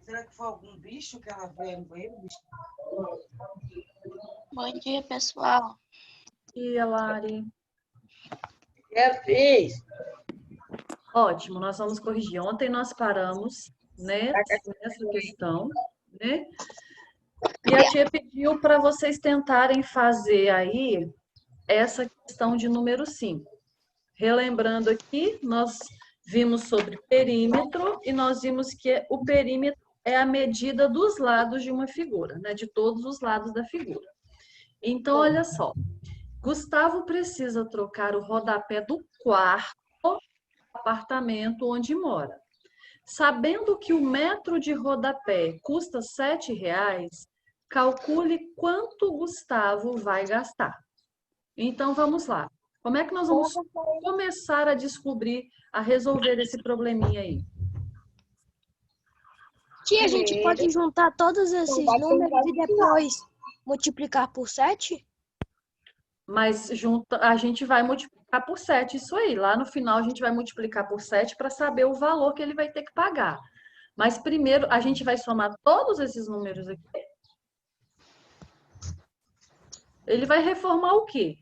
Será que foi algum bicho que ela veio no banheiro? Bicho? Bom dia, pessoal. E a Lari? Ela fez. Ótimo, nós vamos corrigir. Ontem nós paramos, né, nessa questão, né? E a tia pediu para vocês tentarem fazer aí essa questão de número 5. Relembrando aqui, nós vimos sobre perímetro e nós vimos que o perímetro é a medida dos lados de uma figura, né? De todos os lados da figura. Então, olha só. Gustavo precisa trocar o rodapé do quarto apartamento onde mora. Sabendo que o metro de rodapé custa R$ 7, calcule quanto Gustavo vai gastar. Então, vamos lá. Como é que nós vamos começar a descobrir, a resolver esse probleminha aí? Tia, a gente pode juntar todos esses números e depois multiplicar por 7? Mas a gente vai multiplicar por 7 isso aí. Lá no final a gente vai multiplicar por 7 para saber o valor que ele vai ter que pagar. Mas primeiro a gente vai somar todos esses números aqui. Ele vai reformar o quê?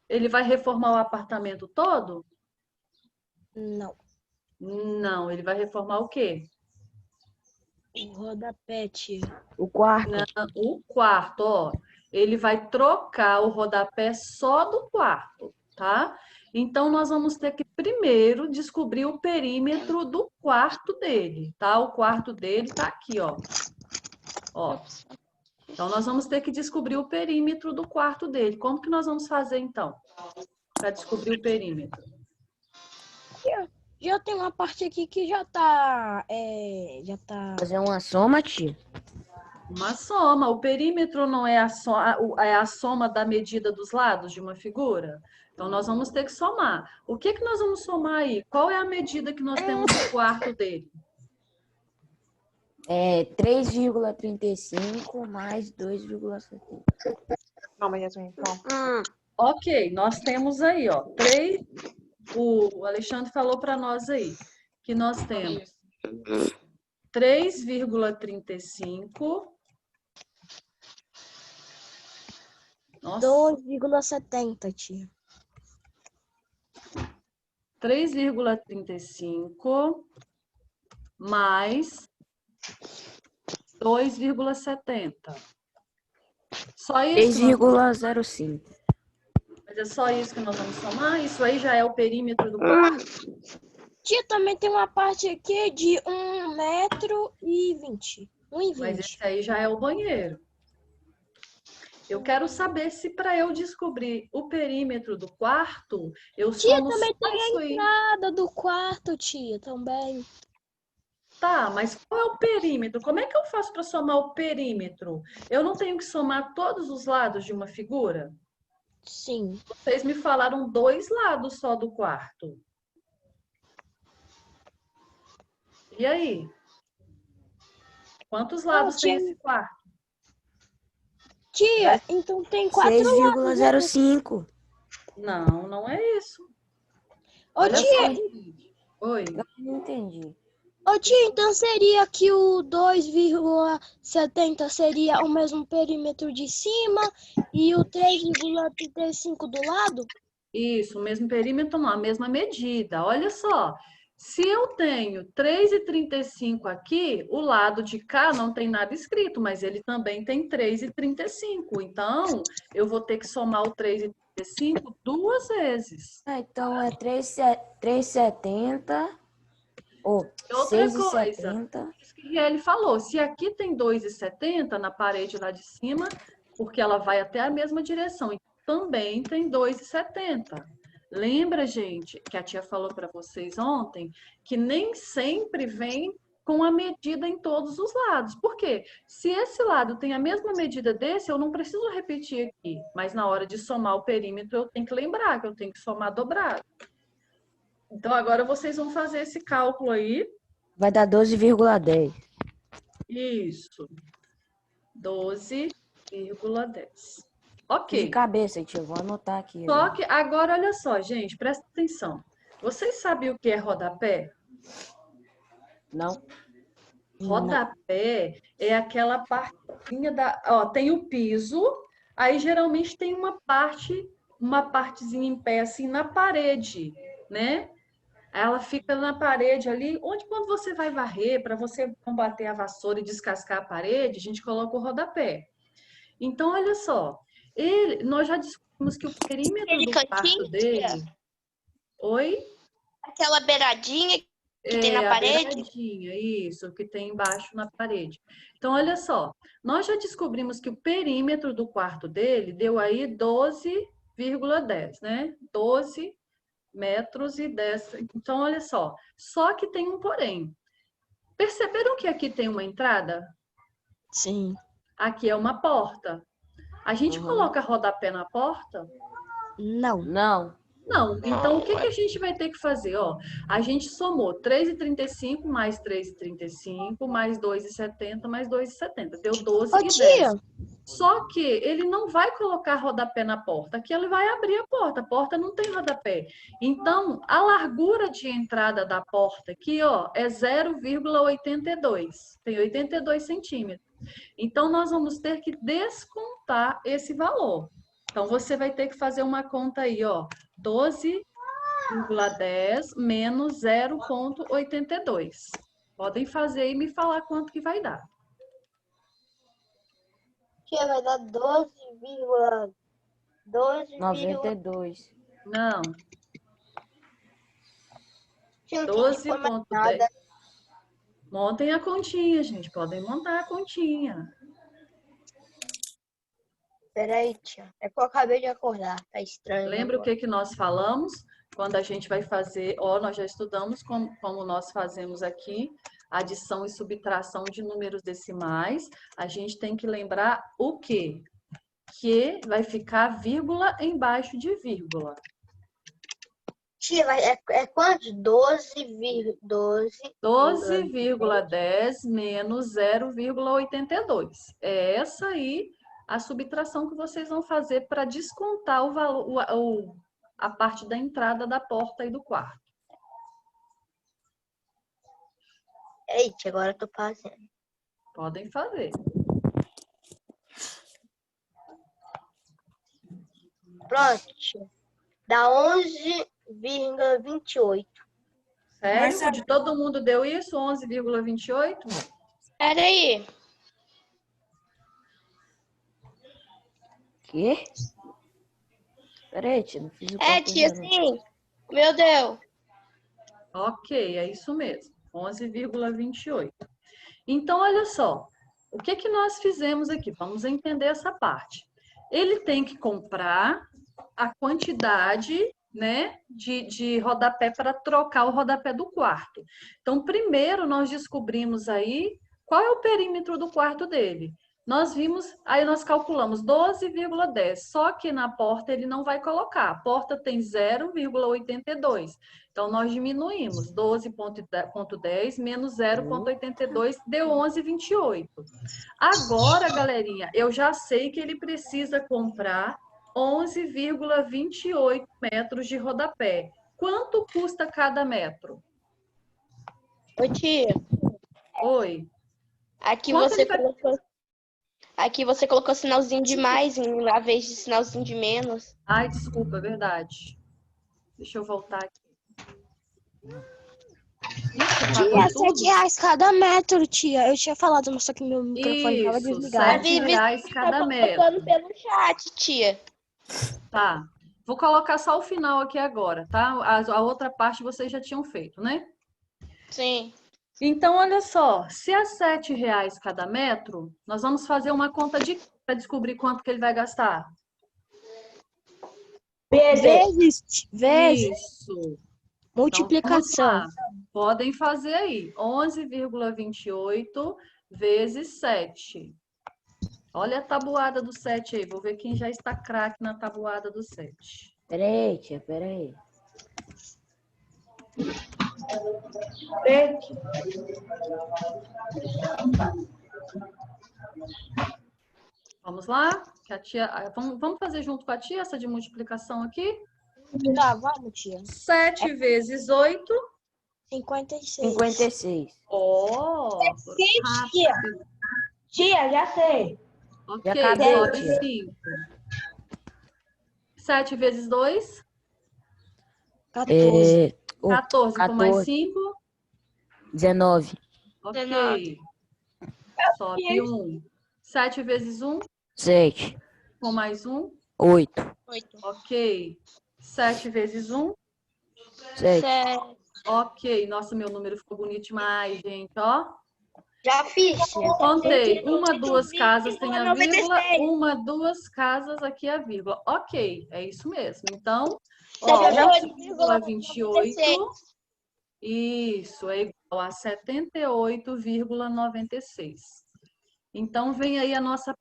Ele vai reformar o apartamento todo? Não. Não, ele vai reformar o quê? O rodapé, tia. O quarto. Não, o quarto, ó. Ele vai trocar o rodapé só do quarto, tá? Então, nós vamos ter que primeiro descobrir o perímetro do quarto dele, tá? O quarto dele tá aqui, ó. Ó. Então, nós vamos ter que descobrir o perímetro do quarto dele. Como que nós vamos fazer, então, para descobrir o perímetro? Já tem uma parte aqui que já tá... Fazer uma soma, tia? Uma soma. O perímetro não é a soma da medida dos lados de uma figura? Então, nós vamos ter que somar. O que que nós vamos somar aí? Qual é a medida que nós temos no quarto dele? É 3,35 mais 2,70. Não, mas Yasmin, então. Ok, nós temos aí, ó, 3. O Alexandre falou para nós aí que nós temos 3,35. Nossa. 2,70, tia. 3,35 mais 2,70. Só isso? 3,05. Mas é só isso que nós vamos somar? Isso aí já é o perímetro do quarto? Tia, também tem uma parte aqui de 1,20 m. Mas esse aí já é o banheiro. Eu quero saber se para eu descobrir o perímetro do quarto, eu Tia, somo também só tem isso a aí. entrada do quarto, tia, também. Tá, mas qual é o perímetro? Como é que eu faço para somar o perímetro? Eu não tenho que somar todos os lados de uma figura? Sim. Vocês me falaram 2 lados só do quarto. E aí? Quantos lados tem esse quarto? Tia, então tem 4 lados. 6,05. Não, não é isso. Ô, Olha tia, só. Oi. Não entendi. ô, tia, então seria que o 2,70 seria o mesmo perímetro de cima e o 3,35 do lado? Isso, o mesmo perímetro, não, a mesma medida. Olha só, se eu tenho 3,35 aqui, o lado de cá não tem nada escrito, mas ele também tem 3,35. Então, eu vou ter que somar o 3,35 duas vezes. Então é 3,70 ou E outra 6,70. isso que ele falou, se aqui tem 2,70 na parede lá de cima, porque ela vai até a mesma direção, também tem 2,70. Lembra, gente, que a tia falou para vocês ontem, que nem sempre vem com a medida em todos os lados. Por quê? Se esse lado tem a mesma medida desse, eu não preciso repetir aqui. Mas na hora de somar o perímetro, eu tenho que lembrar que eu tenho que somar dobrado. Então, agora vocês vão fazer esse cálculo aí. Vai dar 12,10. Isso. 12,10. Ok. De cabeça, tia. Vou anotar aqui. Só que agora, olha só, gente, presta atenção. Vocês sabem o que é rodapé? Não. Rodapé é aquela partezinha da... Ó, tem o piso, aí geralmente tem uma partezinha em pé, assim, na parede, né? Ela fica na parede ali, onde quando você vai varrer, para você combater a vassoura e descascar a parede, a gente coloca o rodapé. Então, olha só, nós já descobrimos que o perímetro Aquele do quarto cantinho, dele... Oi? aquela beiradinha que tem na A parede. beiradinha, isso, que tem embaixo na parede. Então, olha só, nós já descobrimos que o perímetro do quarto dele deu aí 12,10, né? 12 metros e 10. Então, olha só que tem um porém. Perceberam que aqui tem uma entrada? Sim. Aqui é uma porta. A gente coloca rodapé na porta? Não. Não. Não. Então, o que que a gente vai ter que fazer? Ó, a gente somou 3,35 mais 3,35 mais 2,70 mais 2,70. Deu 12,10. Tia, Só que ele não vai colocar rodapé na porta. Aqui ele vai abrir a porta. A porta não tem rodapé. Então, a largura de entrada da porta aqui, ó, é 0,82. Tem 82 centímetros. Então, nós vamos ter que descontar esse valor. Então, você vai ter que fazer uma conta aí, ó. 12,10 menos 0,82. Podem fazer e me falar quanto que vai dar. tia, vai dar 92. Não. 12,10. Montem a continha, gente. Podem montar a continha. Peraí, tia. É que eu acabei de acordar. Tá estranho. Lembra o que que nós falamos? Quando a gente vai fazer, nós já estudamos como nós fazemos aqui, adição e subtração de números decimais. A gente tem que lembrar o quê? Que vai ficar vírgula embaixo de vírgula. Tia, é quanto? 12,10 menos 0,82. É essa aí a subtração que vocês vão fazer para descontar o valor, a parte da entrada da porta e do quarto. Eita, agora eu tô fazendo. Podem fazer. Pronto, tia. Dá 11,28. Sério? De todo mundo deu isso? 11,28? Peraí. Quê? Peraí, tia, não fiz o É, cálculo tia, ainda não. sim. Meu Deus. Ok, é isso mesmo. 11,28. Então, olha só. O que que nós fizemos aqui? Vamos entender essa parte. Ele tem que comprar a quantidade, né, de rodapé para trocar o rodapé do quarto. Então, primeiro nós descobrimos aí qual é o perímetro do quarto dele. Nós vimos, aí nós calculamos 12,10, só que na porta ele não vai colocar. A porta tem 0,82. Então, nós diminuímos 12,10 menos 0,82, deu 11,28. Agora, galerinha, eu já sei que ele precisa comprar 11,28 metros de rodapé. Quanto custa cada metro? Ô, tia, Oi? aqui Quanto você ele vai- colocou... Aqui você colocou sinalzinho de mais em vez de sinalzinho de menos. Ai, desculpa, é verdade. Deixa eu voltar aqui. Ixi, Tia, apagou é tudo? R$7 cada metro, tia. Eu tinha falado, mas só que meu microfone estava Isso, desligado. R$7 cada Tá metro. colocando pelo chat, tia. Tá. Vou colocar só o final aqui agora, tá? A outra parte vocês já tinham feito, né? Sim. Então, olha só, se é R$7 cada metro, nós vamos fazer uma conta para descobrir quanto que ele vai gastar. Vezes. Isso. Multiplicação. Então, vamos lá. Podem fazer aí. 11,28 vezes 7. Olha a tabuada do 7 aí. Vou ver quem já está craque na tabuada do 7. Peraí, tia, peraí. Vamos lá? Que a tia, vamos fazer junto com a tia essa de multiplicação aqui? Tá, vamos, tia. 7 vezes 8. 56. 56. Ó, Tia. Tia, já sei. ok, Já acabei, sobe tia. 5. 7 vezes 2, 14. 14. Com mais 14. 5, 19. ok. Sobe 1. 7 vezes 1, 7. com mais 1, 8. 8. ok. 7 vezes 1, 7. ok. Nossa, meu número ficou bonito demais, gente, ó. Já fiz, tia. Contei. Uma, duas casas tem a vírgula. 96. Uma, duas casas aqui a vírgula. Ok, é isso mesmo. Então, ó, 1,28. Isso, é igual a 78,96. Então, vem aí a nossa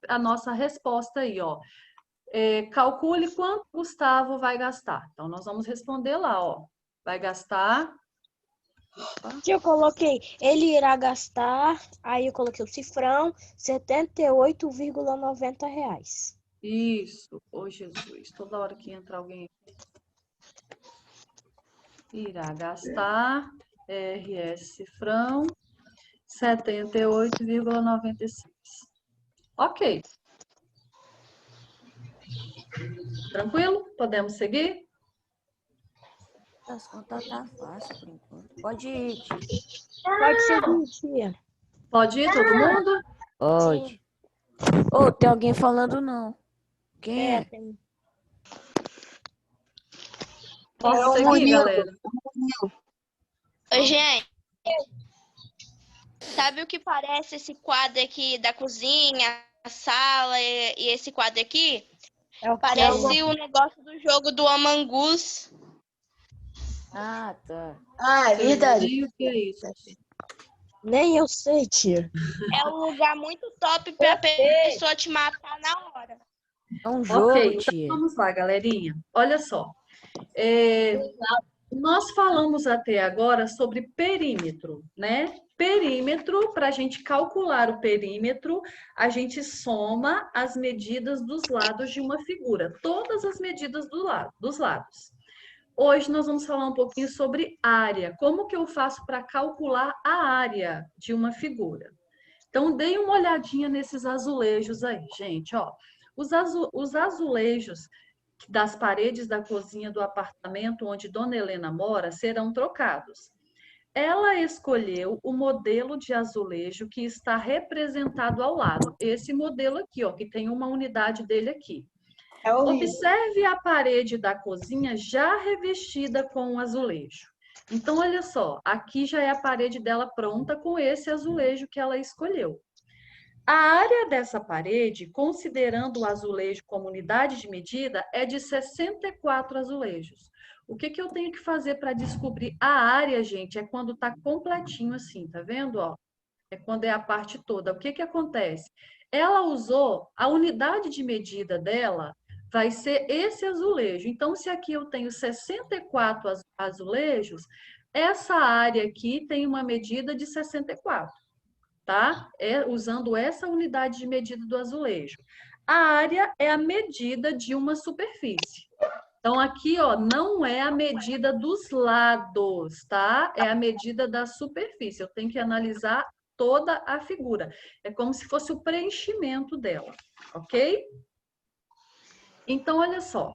resposta aí, ó. Calcule quanto Gustavo vai gastar. Então, nós vamos responder lá, ó. Vai gastar... Eu coloquei, ele irá gastar, aí eu coloquei o cifrão, R$ 78,90. Isso. Ô, Jesus. Toda hora que entra alguém... Irá gastar, RS cifrão, 78,96. Ok. Tranquilo? Podemos seguir? As contas tá fácil por enquanto. Pode ir, tia. Pode seguir, tia. Pode ir, todo mundo? Pode. Ô, tem alguém falando não. Quem é? Tem. Posso seguir, galera? Oi, gente. Sabe o que parece esse quadro aqui da cozinha, a sala e esse quadro aqui? É o que Parece o negócio do jogo do Among Us. Ah, tá. Ah, é verdade. E o que é isso? Nem eu sei, tia. É um lugar muito top pra pessoa te matar na hora. É um jogo, Ok, então tia. vamos lá, galerinha. Olha só. Nós falamos até agora sobre perímetro, né? Perímetro, para a gente calcular o perímetro, a gente soma as medidas dos lados de uma figura, todas as medidas dos lados. Hoje nós vamos falar um pouquinho sobre área. Como que eu faço para calcular a área de uma figura? Então, deem uma olhadinha nesses azulejos aí, gente, ó. Os azulejos das paredes da cozinha do apartamento onde Dona Helena mora serão trocados. Ela escolheu o modelo de azulejo que está representado ao lado. Esse modelo aqui, ó, que tem uma unidade dele aqui. É horrível. Observe a parede da cozinha já revestida com o azulejo. Então, olha só, aqui já é a parede dela pronta com esse azulejo que ela escolheu. A área dessa parede, considerando o azulejo como unidade de medida, é de 64 azulejos. O que eu tenho que fazer para descobrir a área, gente? É quando está completinho assim, tá vendo? Ó? É quando é a parte toda. O que acontece? Ela usou a unidade de medida dela, vai ser esse azulejo. Então, se aqui eu tenho 64 azulejos, essa área aqui tem uma medida de 64. Tá? Usando essa unidade de medida do azulejo. A área é a medida de uma superfície. Então, aqui, ó, não é a medida dos lados, tá? É a medida da superfície. Eu tenho que analisar toda a figura. É como se fosse o preenchimento dela, ok? Então, olha só.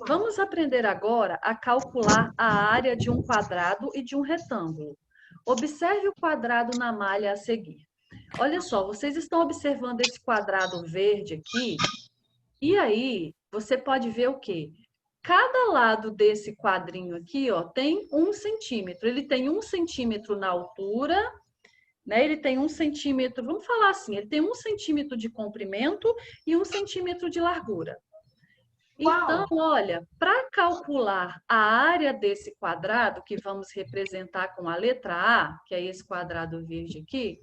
Vamos aprender agora a calcular a área de um quadrado e de um retângulo. Observe o quadrado na malha a seguir. Olha só, vocês estão observando esse quadrado verde aqui? E aí, você pode ver o quê? Cada lado desse quadrinho aqui, ó, tem 1 centímetro. Ele tem 1 centímetro na altura, né? Ele tem 1 centímetro, vamos falar assim, ele tem 1 centímetro de comprimento e 1 centímetro de largura. Então, olha, para calcular a área desse quadrado, que vamos representar com a letra A, que é esse quadrado verde aqui,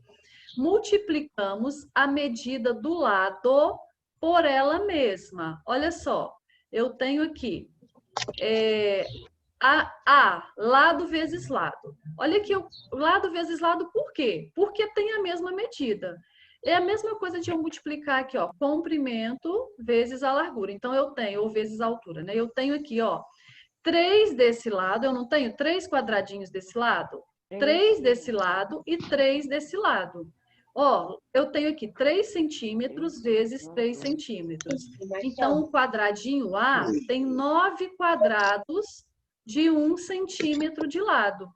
multiplicamos a medida do lado por ela mesma. Olha só, eu tenho aqui lado vezes lado. Olha aqui, lado vezes lado, por quê? Porque tem a mesma medida. É a mesma coisa de eu multiplicar aqui, ó, comprimento vezes a largura. Então, eu tenho, ou vezes a altura, né? Eu tenho aqui, ó, 3 desse lado, eu não tenho 3 quadradinhos desse lado? 3 desse lado e 3 desse lado. Ó, eu tenho aqui 3 centímetros vezes 3 centímetros. Então, o quadradinho A tem 9 quadrados de 1 centímetro de lado.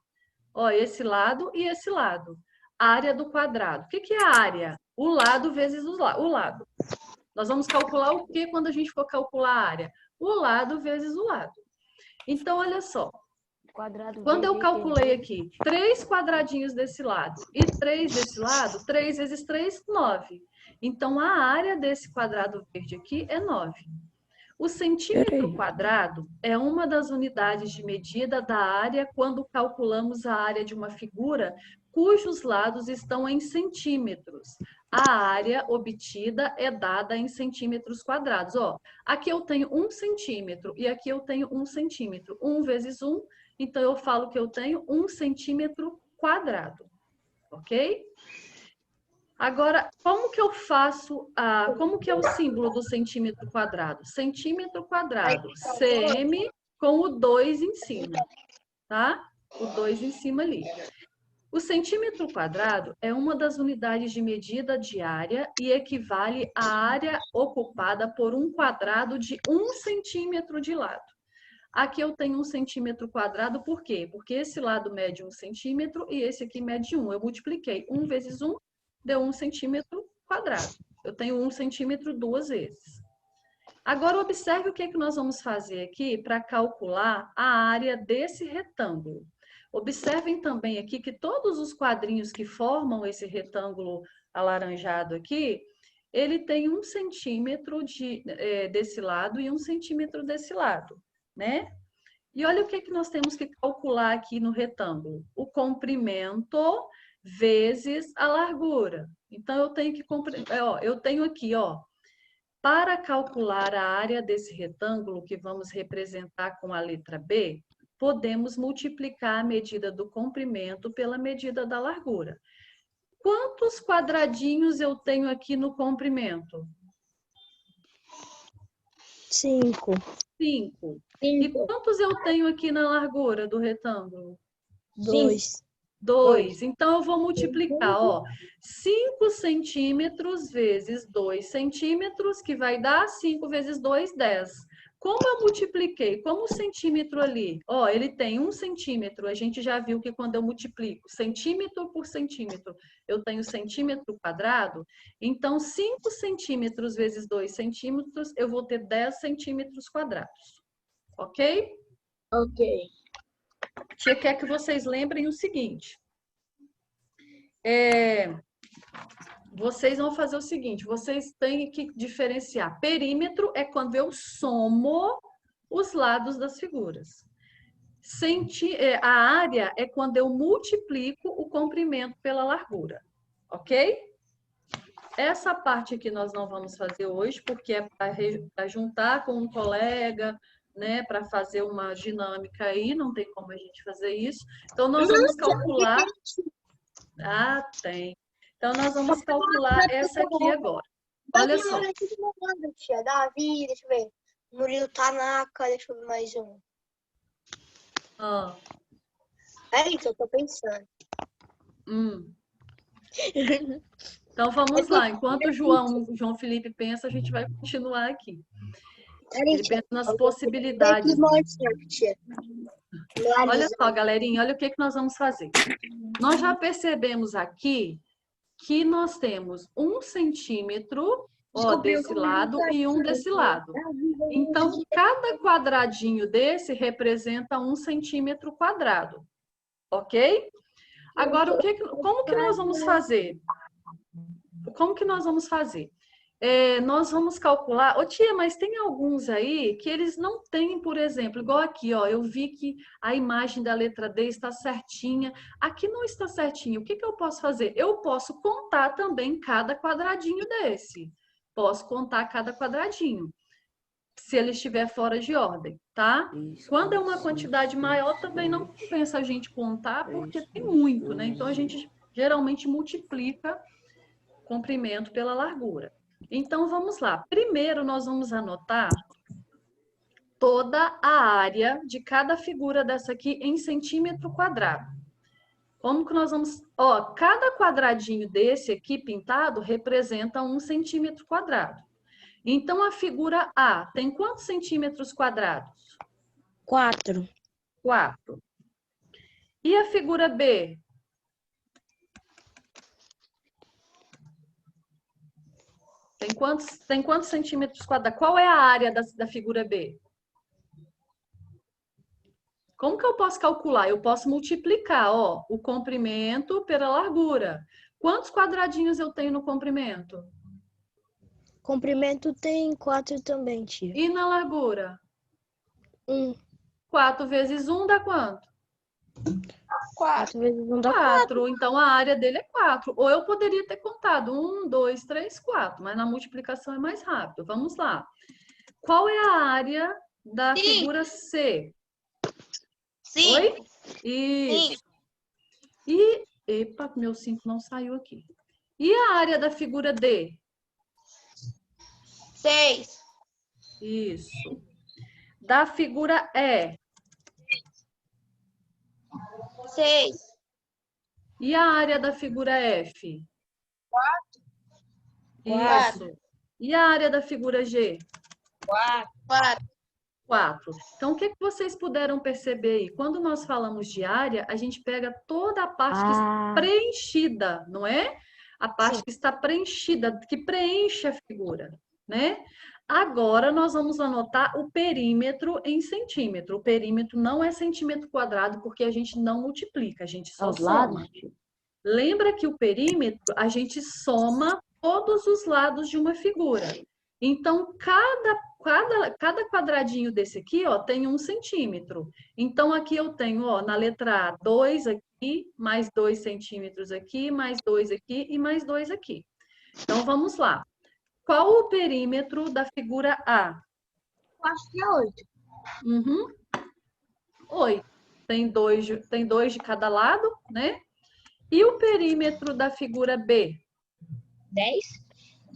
Ó, esse lado e esse lado. Área do quadrado. O que que é a área? O lado vezes o lado. Nós vamos calcular o que quando a gente for calcular a área? O lado vezes o lado. Então, olha só. Quando eu calculei aqui 3 quadradinhos desse lado e 3 desse lado, 3 vezes 3, 9. Então, a área desse quadrado verde aqui é 9. O centímetro quadrado é uma das unidades de medida da área quando calculamos a área de uma figura cujos lados estão em centímetros. A área obtida é dada em centímetros quadrados. Ó, aqui eu tenho 1 centímetro e aqui eu tenho 1 centímetro. 1 vezes 1, então eu falo que eu tenho 1 centímetro quadrado. Ok? Agora, como que eu faço, como que é o símbolo do centímetro quadrado? Centímetro quadrado, cm com o 2 em cima, tá? O 2 em cima ali. O centímetro quadrado é uma das unidades de medida de área e equivale à área ocupada por um quadrado de 1 centímetro de lado. Aqui eu tenho 1 centímetro quadrado, por quê? Porque esse lado mede 1 centímetro e esse aqui mede 1. Eu multipliquei 1 vezes 1, deu 1 centímetro quadrado. Eu tenho 1 centímetro 2 vezes. Agora, observe o que nós vamos fazer aqui para calcular a área desse retângulo. Observem também aqui que todos os quadrinhos que formam esse retângulo alaranjado aqui, ele tem 1 centímetro desse lado e 1 centímetro desse lado, né? E olha o que nós temos que calcular aqui no retângulo. O comprimento vezes a largura. Então, eu tenho que eu tenho aqui, ó, para calcular a área desse retângulo, que vamos representar com a letra B, podemos multiplicar a medida do comprimento pela medida da largura. Quantos quadradinhos eu tenho aqui no comprimento? 5. 5. E quantos eu tenho aqui na largura do retângulo? 2. 2. Então, eu vou multiplicar, ó, 5 centímetros vezes 2 centímetros, que vai dar 5 vezes 2, 10. Como eu multipliquei? Como o centímetro ali, ó, ele tem 1 centímetro, a gente já viu que quando eu multiplico centímetro por centímetro, eu tenho centímetro quadrado, então 5 centímetros vezes 2 centímetros, eu vou ter 10 centímetros quadrados. Ok? Ok. Tia quer que vocês lembrem o seguinte. Vocês vão fazer o seguinte, vocês têm que diferenciar. Perímetro é quando eu somo os lados das figuras. A área é quando eu multiplico o comprimento pela largura. Ok? Essa parte aqui nós não vamos fazer hoje, porque é para juntar com um colega, né, para fazer uma dinâmica aí, não tem como a gente fazer isso. Então, nós vamos calcular... Ah, tem. Então, nós vamos calcular essa aqui agora. Olha só. Davi, deixa eu ver. Murilo Tanaka, deixa eu ver mais um. É isso, eu tô pensando. Então, vamos lá. Enquanto o João Felipe pensa, a gente vai continuar aqui. Ele pensa nas possibilidades. Olha só, galerinha, olha o que nós vamos fazer. Nós já percebemos aqui que nós temos 1 centímetro desse lado e 1 desse lado. Então, cada quadradinho desse representa 1 centímetro quadrado. Ok? Agora, como que nós vamos fazer? Como que nós vamos fazer? Nós vamos calcular... Ô, tia, mas tem alguns aí que eles não têm, por exemplo, igual aqui, ó, eu vi que a imagem da letra D está certinha. Aqui não está certinho. O que eu posso fazer? Eu posso contar também cada quadradinho desse. Posso contar cada quadradinho, se ele estiver fora de ordem, tá? Quando é uma quantidade maior, também não compensa a gente contar, porque tem muito, né? Então, a gente geralmente multiplica comprimento pela largura. Então, vamos lá. Primeiro, nós vamos anotar toda a área de cada figura dessa aqui em centímetro quadrado. Como que nós vamos... Ó, cada quadradinho desse aqui pintado representa 1 centímetro quadrado. Então, a figura A tem quantos centímetros quadrados? 4. 4. E a figura B? Tem quantos centímetros quadrados? Qual é a área da figura B? Como que eu posso calcular? Eu posso multiplicar, ó, o comprimento pela largura. Quantos quadradinhos eu tenho no comprimento? Comprimento tem 4 também, tia. E na largura? 1. 4 vezes 1 dá quanto? 4 vezes 1 dá 4. Então, a área dele é 4. Ou eu poderia ter contado 1, 2, 3, 4. Mas na multiplicação é mais rápido. Vamos lá. Qual é a área da figura C? Sim. Oi? Isso. E... Epa, meu 5 não saiu aqui. E a área da figura D? 6. Isso. Da figura E? 6. E a área da figura F? 4. Isso. E a área da figura G? 4. 4. Então, o que vocês puderam perceber aí? Quando nós falamos de área, a gente pega toda a parte que está preenchida, não é? A parte que está preenchida, que preenche a figura, né? Agora, nós vamos anotar o perímetro em centímetro. O perímetro não é centímetro quadrado, porque a gente não multiplica, a gente só soma. Lembra que o perímetro, a gente soma todos os lados de uma figura. Então, cada quadradinho desse aqui, ó, tem 1 centímetro. Então, aqui eu tenho, ó, na letra A, 2 aqui, mais 2 centímetros aqui, mais 2 aqui e mais 2 aqui. Então, vamos lá. Qual o perímetro da figura A? Acho que é 8. 8. Tem dois de cada lado, né? E o perímetro da figura B? 10.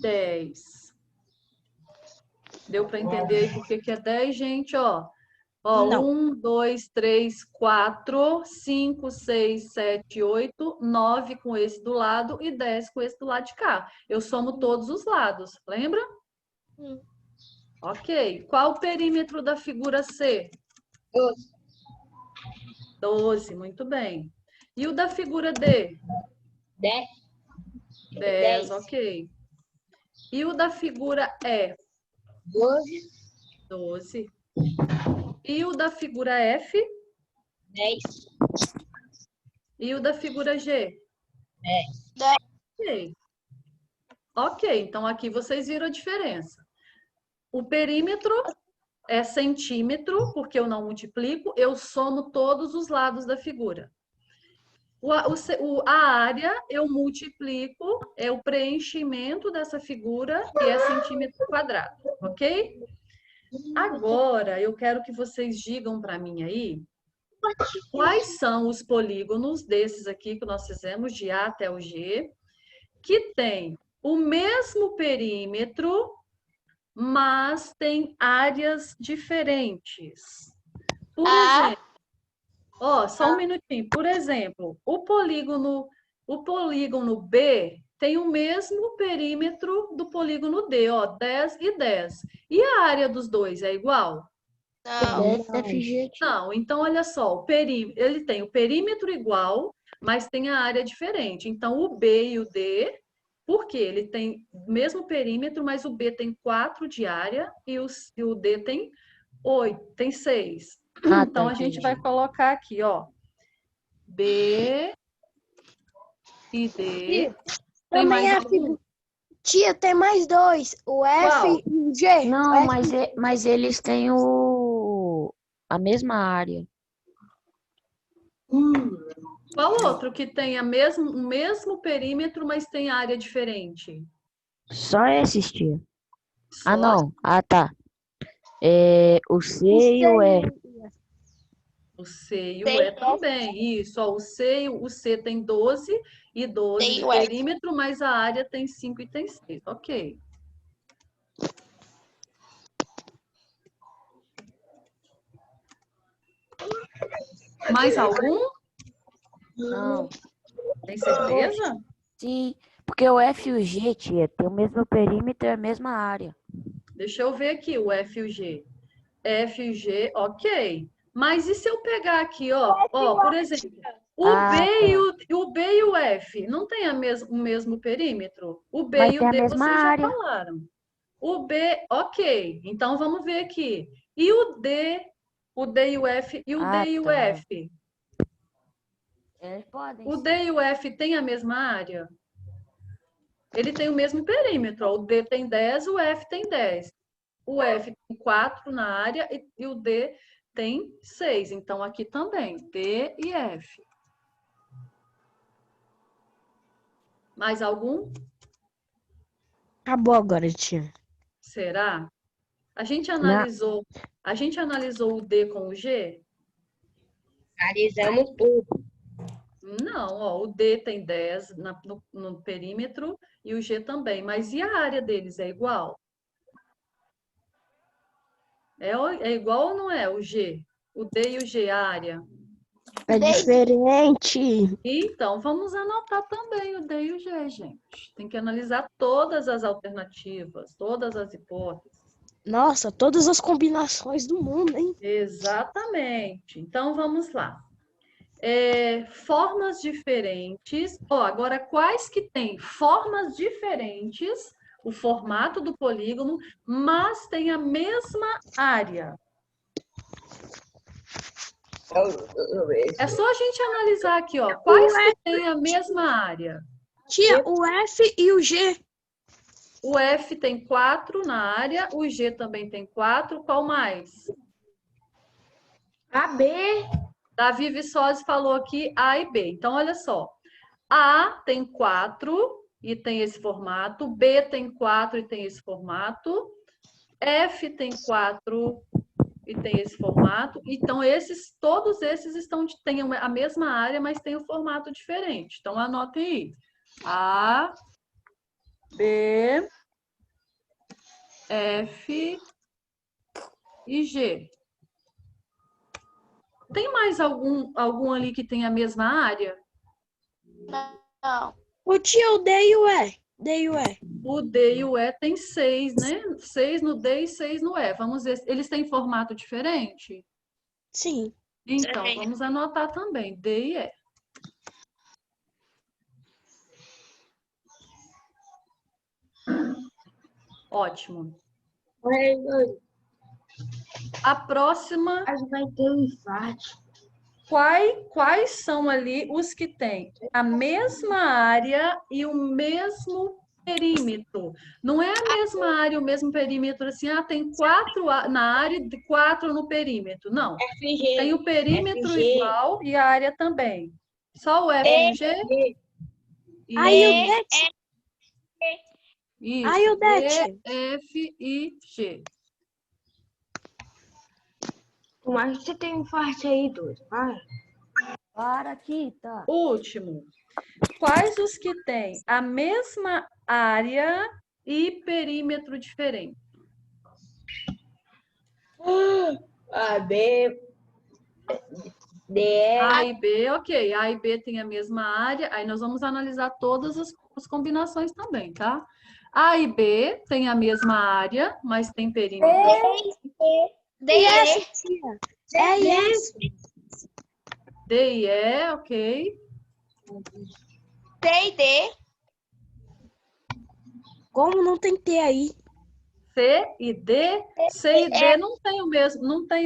10. Deu para entender aí por que é 10, gente? Ó, 1, 2, 3, 4, 5, 6, 7, 8, 9 com esse do lado e 10 com esse do lado de cá. Eu somo todos os lados, lembra? Ok. Qual o perímetro da figura C? 12. 12, muito bem. E o da figura D? 10. 10, ok. E o da figura E? 12. 12. E o da figura F? 10. E o da figura G? 10. Ok. Ok, então aqui vocês viram a diferença. O perímetro é centímetro, porque eu não multiplico, eu somo todos os lados da figura. A área eu multiplico, é o preenchimento dessa figura, que é centímetro quadrado, ok? Agora, eu quero que vocês digam para mim aí quais são os polígonos desses aqui que nós fizemos, de A até o G, que tem o mesmo perímetro, mas tem áreas diferentes. Por exemplo, ó, só um minutinho. Por exemplo, o polígono B tem o mesmo perímetro do polígono D, ó, 10 e 10. E a área dos dois é igual? Não. Não, então olha só, ele tem o perímetro igual, mas tem a área diferente. Então, o B e o D, porque ele tem o mesmo perímetro, mas o B tem 4 de área e o D tem 8, tem 6. Então, a gente vai colocar aqui, ó, B e D. Tem mais algum? Tia, tem mais 2. O F Qual? e o G. Não, mas eles têm a mesma área. Qual outro que tem o mesmo perímetro, mas tem área diferente? Só esses, tia. Só Ah, não. Ah, tá. O C e o F. o C e o E também. Isso, ó, o C tem 12 e 12 Tem de o F. perímetro, mas a área tem 5 e tem 6. Ok. Mais algum? Não. Tem certeza? Sim, porque o F e o G, tia, tem o mesmo perímetro e a mesma área. Deixa eu ver aqui o F e o G. F e o G, ok. Mas e se eu pegar aqui, ó, por exemplo, o Ah, B tá. o B e o F não tem o mesmo perímetro? O B Mas e tem o a D mesma vocês já área. falaram. O B, ok. Então vamos ver aqui. E o D e o F e o D Ah, e o tá. F? Eles podem. O D e o F têm a mesma área? Ele tem o mesmo perímetro. Ó. O D tem 10, o F tem 10. O F tem 4 na área e o D tem 6. Então, aqui também, D e F. Mais algum? Acabou agora, tia. Será? A gente analisou o D com o G? Analisamos tudo. Não, ó, o D tem 10 no perímetro e o G também. Mas e a área deles é igual? É igual ou não é o G? O D e o G, a área? É diferente. Então, vamos anotar também o D e o G, gente. Tem que analisar todas as alternativas, todas as hipóteses. Nossa, todas as combinações do mundo, hein? Exatamente. Então, vamos lá. Formas diferentes. Ó, agora, quais que têm formas diferentes, o formato do polígono, mas tem a mesma área? É só a gente analisar aqui, ó. Quais que têm a mesma área? Tia, o F e o G. O F tem 4 na área, o G também tem 4. Qual mais? A, B. Davi Viçosi falou aqui A e B. Então, olha só. A tem 4 e tem esse formato. B tem 4 e tem esse formato. F tem 4 e tem esse formato. Então, todos esses têm a mesma área, mas têm um formato diferente. Então, anotem aí. A, B, F e G. Tem mais algum ali que tem a mesma área? Não. O tia, o D e o E. D e o E. O D e o E tem 6, né? 6 no D e 6 no E. Vamos ver. Eles têm formato diferente? Sim. Então, Sim. vamos anotar também. D e E. Ótimo. A próxima. Vai ter um infarto. Quais são ali os que têm a mesma área e o mesmo perímetro? Não é a mesma área e o mesmo perímetro assim, tem 4 na área e 4 no perímetro. Não. FG. Tem o perímetro FG. igual e a área também. Só o F e o G? Aí o Isso, D. isso. Aí o D, D, tia. F e G. Mas você tem um infarto aí, doido. Vai. Para aqui, tá? Último. Quais os que têm a mesma área e perímetro diferente? A, B. D. A e B, ok. A e B tem a mesma área. Aí nós vamos analisar todas as combinações também, tá? A e B tem a mesma área, mas tem perímetro. D e E. Tia. É isso. D e E, ok. C e D. Como não tem T aí? C e D. C e D não tem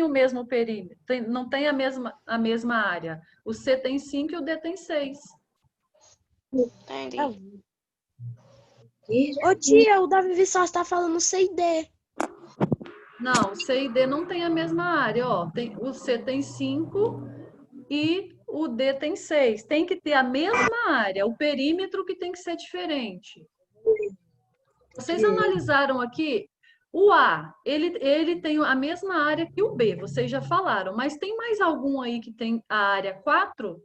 o mesmo perímetro, não tem a mesma área. O C tem 5 e o D tem 6. Entendi. Ô tia, o Davi Viçosa tá falando C e D. Não, C e D não tem a mesma área, ó. O C tem 5 e o D tem 6. Tem que ter a mesma área, o perímetro que tem que ser diferente. Vocês analisaram aqui, o A, ele tem a mesma área que o B, vocês já falaram, mas tem mais algum aí que tem a área 4?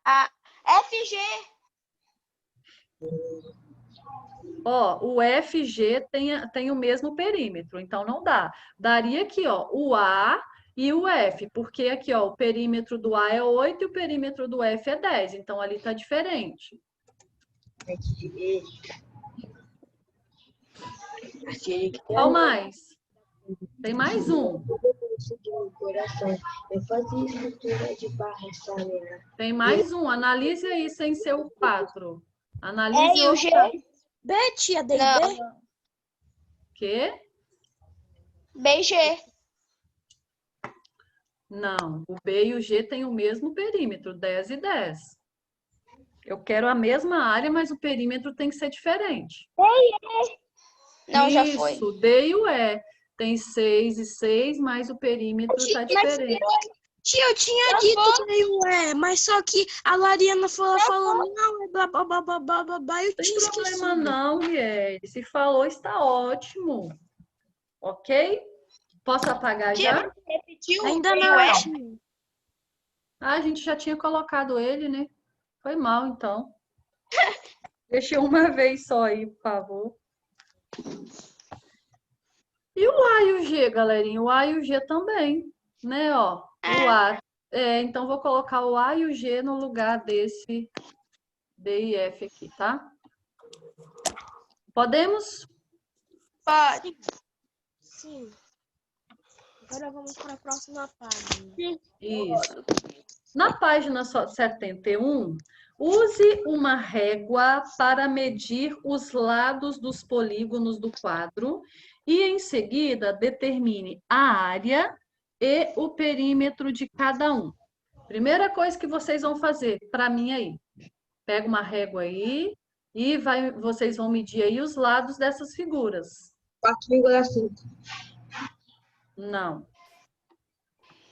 A FG. Ó, o FG tem o mesmo perímetro, então não dá. Daria aqui, ó, o A e o F, porque aqui, ó, o perímetro do A é 8 e o perímetro do F é 10, então ali tá diferente. Qual mais? Tem mais um. Tem mais um. Analise aí sem ser o 4. Analise E o o G? B, tia, D e Não. B? quê? B e G. Não, o B e o G têm o mesmo perímetro, 10 e 10. Eu quero a mesma área, mas o perímetro tem que ser diferente. Não, já foi. Isso, D e o E. Tem 6 e 6, mas o perímetro está diferente. Tia, eu tinha dito D e o E, mas só que a Lariana falou, não, é blá, blá, blá, blá, blá, blá, blá, eu Não tem tinha problema esquecido. não, Riel. Se falou, está ótimo. Ok? Posso apagar já? Tia, repetiu Ainda o não, E? tia. Ah, a gente já tinha colocado ele, né? Foi mal, então. Deixa uma vez só aí, por favor. E o A e o G, galerinha? O A e o G também, né? Ó, o A. Então, vou colocar o A e o G no lugar desse D e F aqui, tá? Podemos? Pode. Sim. Agora vamos para a próxima página. Isso. Na página 71, use uma régua para medir os lados dos polígonos do quadro e, em seguida, determine a área e o perímetro de cada um. Primeira coisa que vocês vão fazer, para mim aí, pega uma régua aí e vocês vão medir aí os lados dessas figuras. 4,5. Não.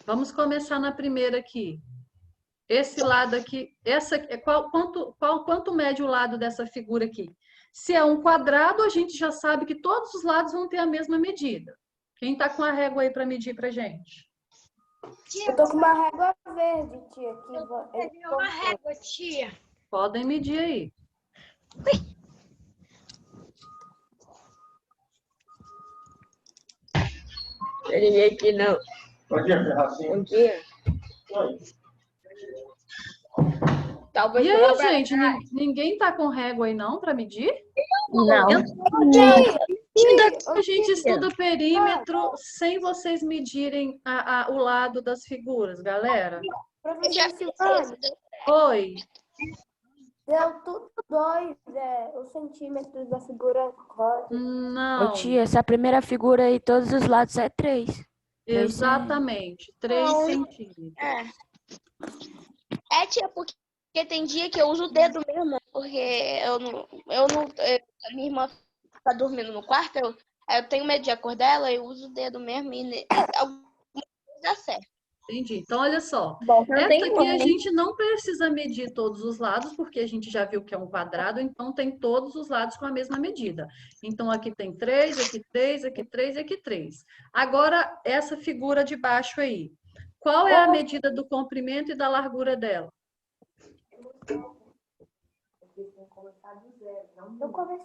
Vamos começar na primeira aqui. Esse lado aqui, quanto mede o lado dessa figura aqui? Se é um quadrado, a gente já sabe que todos os lados vão ter a mesma medida. Quem está com a régua aí para medir para gente? Eu tô com uma régua verde, tia. Aqui, Uma régua, tia. Podem medir aí. Ele aqui não. Bom dia, Ferracinho. Bom dia. Talvez E aí, gente, ninguém tá com régua aí não para medir? Não. A gente estuda perímetro sem vocês medirem o lado das figuras, galera. professor Silvano, Oi. deu tudo 2 os centímetros da figura rosa. Não. Ô tia, essa primeira figura aí, todos os lados é 3. Exatamente. 3 centímetros. Tia, porque tem dia que eu uso o dedo mesmo, porque a minha irmã tá dormindo no quarto, eu tenho medo de acordar ela, eu uso o dedo mesmo e alguma coisa dá certo. Entendi. Então, olha só. Bom, Essa aqui a gente não precisa medir todos os lados, porque a gente já viu que é um quadrado, então tem todos os lados com a mesma medida. Então, aqui tem 3, aqui 3, aqui 3 e aqui 3. Agora, essa figura de baixo aí. Qual é a medida do comprimento e da largura dela?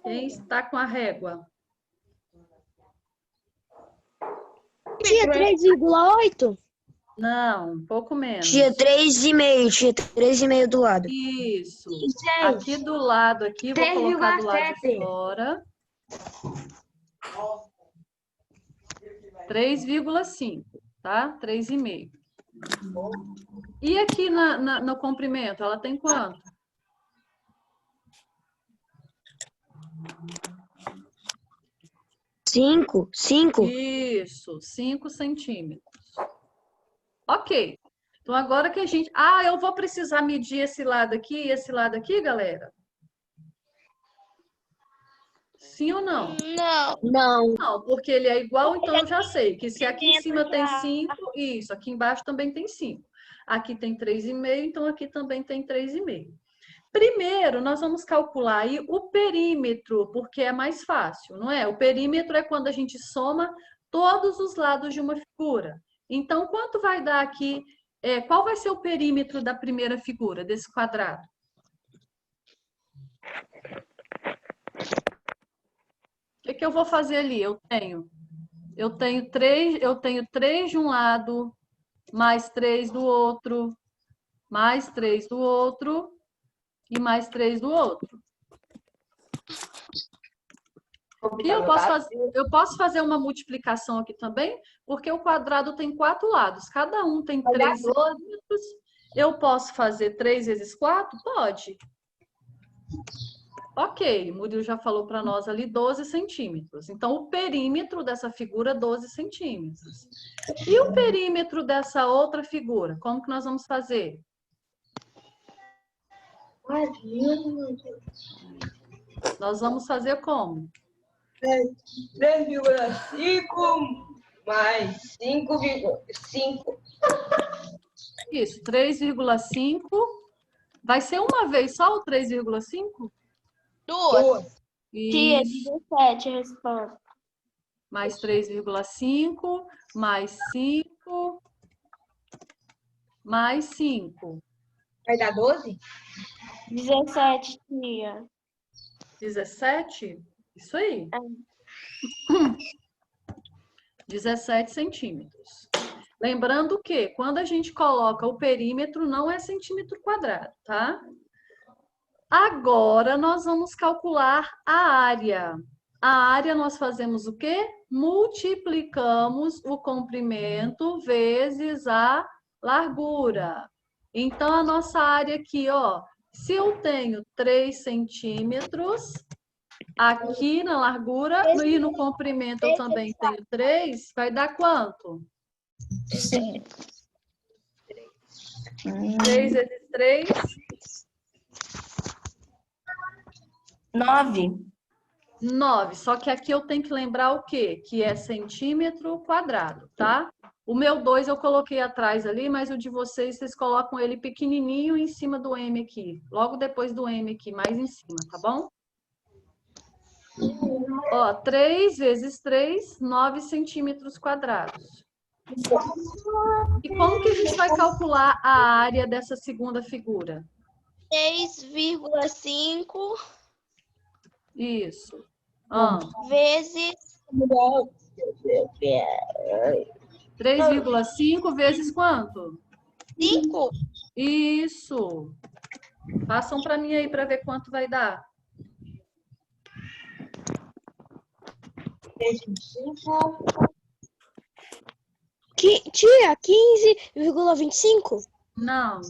Quem está com a régua? Tia, 3,8? Não, um pouco menos. Tia, 3,5. Tia, 3,5 do lado. Isso. Aqui do lado, aqui, vou colocar do lado de fora. 3,5, tá? 3,5. E aqui no comprimento, ela tem quanto? 5. Isso, 5 centímetros. Ok. Então, agora que a gente... eu vou precisar medir esse lado aqui e esse lado aqui, galera? Sim ou não? Não. Não, porque ele é igual, então eu já sei que se aqui em cima tem 5, isso, aqui embaixo também tem 5. Aqui tem 3,5, então aqui também tem 3,5. Primeiro, nós vamos calcular aí o perímetro, porque é mais fácil, não é? O perímetro é quando a gente soma todos os lados de uma figura. Então, quanto vai dar aqui? Qual vai ser o perímetro da primeira figura, desse quadrado? O que eu vou fazer ali? Eu tenho 3 de um lado mais 3 do outro, mais 3 do outro e mais 3 do outro. E eu posso fazer uma multiplicação aqui também, porque o quadrado tem 4 lados, cada um tem 3 centímetros. Eu posso fazer 3 vezes 4? Pode. Ok, o Murilo já falou para nós ali 12 centímetros. Então, o perímetro dessa figura é 12 centímetros. E o perímetro dessa outra figura? Como que nós vamos fazer? Nós vamos fazer como? 3,5 mais 5,5. Isso, 3,5. Vai ser uma vez só o 3,5? 2. Tia, Isso. 17, resposta. Mais 3,5, mais 5, mais 5. Vai dar 12? 17, tia. 17? Isso aí. 17 centímetros. Lembrando que quando a gente coloca o perímetro, não é centímetro quadrado, tá? Agora, nós vamos calcular a área. A área nós fazemos o quê? Multiplicamos o comprimento vezes a largura. Então, a nossa área aqui, ó, se eu tenho 3 centímetros, aqui na largura e no comprimento eu também tenho 3, vai dar quanto? 3 vezes 3? 9. 9. Só que aqui eu tenho que lembrar o quê? Que é centímetro quadrado, tá? O meu 2 eu coloquei atrás ali, mas o de vocês colocam ele pequenininho em cima do M aqui. Logo depois do M aqui, mais em cima, tá bom? Ó, 3 vezes 3, 9 centímetros quadrados. E como que a gente vai calcular a área dessa segunda figura? 6,5 Isso. vezes 3,5 vezes quanto? 5. Isso. Façam para mim aí para ver quanto vai dar. 3,5. Tia, 15,25? Não.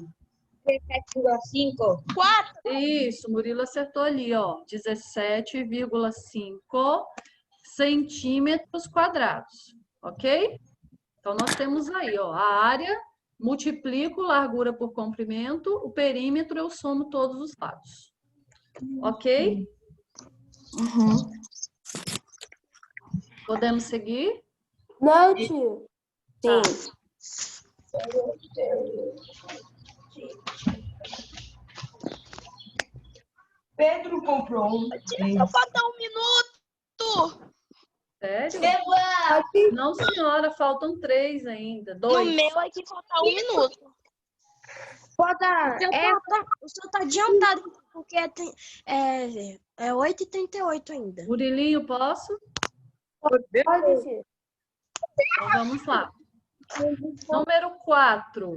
17,5. 4. Isso, Murilo acertou ali, ó. 17,5 centímetros quadrados, ok? Então, nós temos aí, ó, a área, multiplico largura por comprimento, o perímetro eu somo todos os lados. Ok? Podemos seguir? Não, tio. Tá. Pedro comprou um. Só falta 1 minuto. Sério? Não, senhora, faltam 3 ainda. No 2. meu aqui falta 1 minuto. O senhor tá adiantado, porque é 8h38 ainda. Murilinho, posso? Pode, tio. Então, vamos lá. Número 4.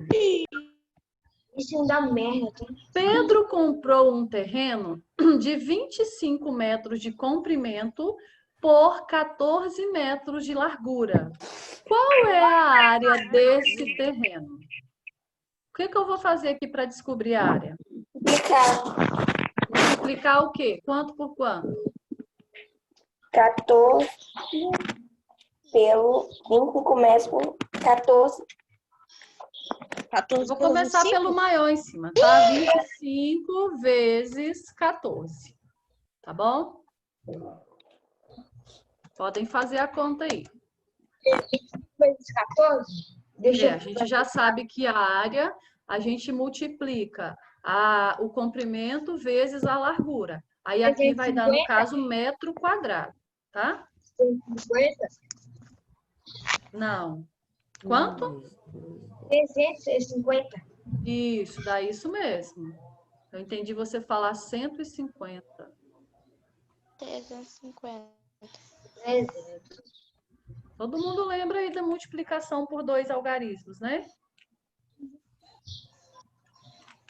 Isso não dá merda. Pedro comprou um terreno de 25 metros de comprimento por 14 metros de largura. Qual é a área desse terreno? O que eu vou fazer aqui para descobrir a área? Multiplicar o quê? Quanto por quanto? 14 pelo 5 começa com 14. 14 Vou começar pelo maior em cima, tá? 25 vezes 14. Tá bom? Podem fazer a conta aí. vezes 14? A gente já sabe que a área, a gente multiplica o comprimento vezes a largura. Aí aqui vai dar, no caso, metro quadrado, tá? 150? Não. Quanto? 350. Isso, dá isso mesmo. Eu entendi você falar 150. 350. Todo mundo lembra aí da multiplicação por 2 algarismos, né?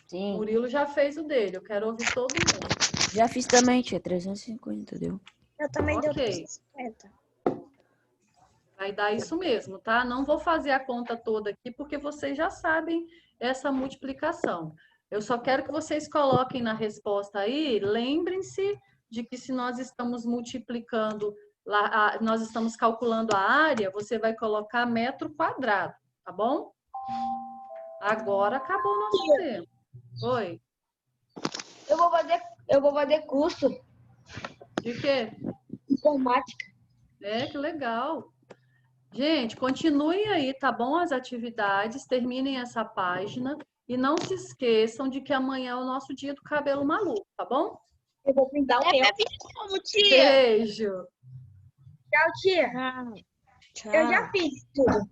Sim. Murilo já fez o dele, eu quero ouvir todo mundo. Já fiz também, tia. 350, deu. Eu também deu Ok. 350. Vai dar isso mesmo, tá? Não vou fazer a conta toda aqui, porque vocês já sabem essa multiplicação. Eu só quero que vocês coloquem na resposta aí, lembrem-se de que se nós estamos multiplicando, nós estamos calculando a área, você vai colocar metro quadrado, tá bom? Agora acabou o nosso tempo. Oi, Eu vou fazer curso de quê? de informática. Que legal. Gente, continuem aí, tá bom? As atividades, terminem essa página e não se esqueçam de que amanhã é o nosso dia do cabelo maluco, tá bom? Eu vou pintar o meu. Como, tia? Beijo! Tchau, tia. Tchau. Eu já fiz tudo.